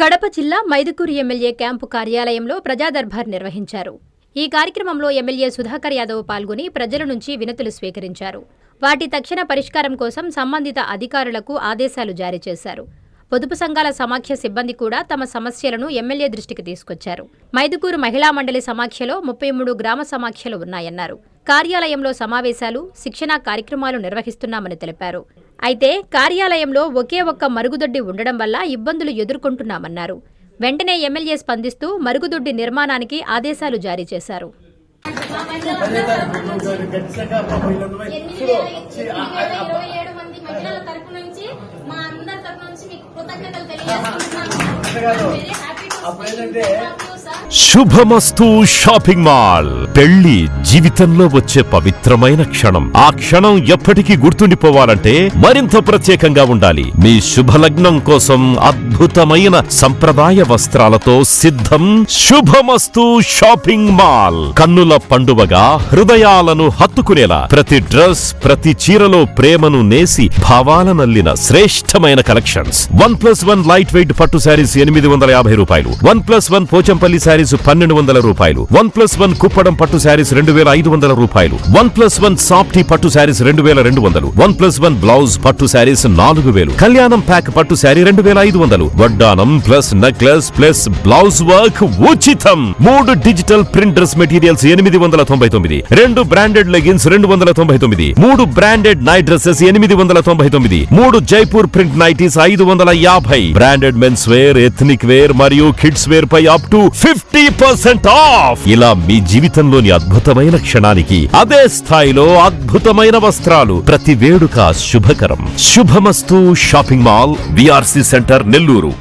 కడప జిల్లా Mydukur MLA camp కార్యాలయంలో ప్రజాదర్బార్ నిర్వహించారు. ఈ కార్యక్రమంలో ఎమ్మెల్యే సుధాకర్ యాదవ్ పాల్గొని ప్రజల నుంచి వినతులు స్వీకరించారు. వాటి తక్షణ పరిష్కారం కోసం సంబంధిత అధికారులకు ఆదేశాలు జారీ చేశారు. పొదుపు సంఘాల సమాఖ్య సిబ్బంది కూడా తమ సమస్యలను ఎమ్మెల్యే దృష్టికి తీసుకొచ్చారు. మైదుకూరు మహిళా మండలి సమాఖ్యలో 33 గ్రామ సమాఖ్యలు ఉన్నాయన్నారు. కార్యాలయంలో సమావేశాలు, శిక్షణా కార్యక్రమాలు నిర్వహిస్తున్నామని తెలిపారు. అయితే కార్యాలయంలో ఒకే ఒక్క మరుగుదొడ్డి ఉండడం వల్ల ఇబ్బందులు ఎదుర్కొంటున్నామన్నారు. వెంటనే ఎమ్మెల్యే స్పందిస్తూ మరుగుదొడ్డి నిర్మాణానికి ఆదేశాలు జారీ చేశారు. శుభమస్తు షాపింగ్ మాల్. పెళ్లి జీవితంలో వచ్చే పవిత్రమైన క్షణం. ఆ క్షణం ఎప్పటికీ గుర్తుండిపోవాలంటే మరింత ప్రత్యేకంగా ఉండాలి. మీ శుభలగ్నం కోసం అద్భుతమైన సంప్రదాయ వస్త్రాలతో సిద్ధం శుభమస్తు షాపింగ్ మాల్. కన్నుల పండువగా హృదయాలను హత్తుకునేలా ప్రతి డ్రెస్, ప్రతి చీరలో ప్రేమను నేసి భావాలనల్లిన శ్రేష్టమైన కలెక్షన్స్. 1+1 లైట్ వెయిట్ పట్టు శారీస్ 850 రూపాయలు, 1+1 పోచంపల్లి శారీస్ 1200 రూపాయలు, 1+1 కుప్పడం పట్టు శారీస్ 2500 రూపాయలు, 1+1 సాఫ్టీ పట్టు శారీస్ 2200, 1+1 బ్లౌజ్ పట్టు శారీస్ 4000, కళ్యాణం ప్యాక్ పట్టు శారీ 2500, వడ్డానం plus necklace plus blouse work ఉచితం. 3 digital print dress materials 899, 2 branded leggings 299, 3 branded night dresses 899, 3 Jaipur print nighties 550, branded men's wear, ethnic wear మరియు కిడ్స్ వేర్ పై అప్ టు 50% ఆఫ్. ఇలా మీ జీవితంలోని అద్భుతమైన క్షణానికి అదే స్థాయిలో అద్భుతమైన వస్త్రాలు. ప్రతి వేడుక శుభకరం. శుభమస్తు shopping mall, VRC centre, Nellore.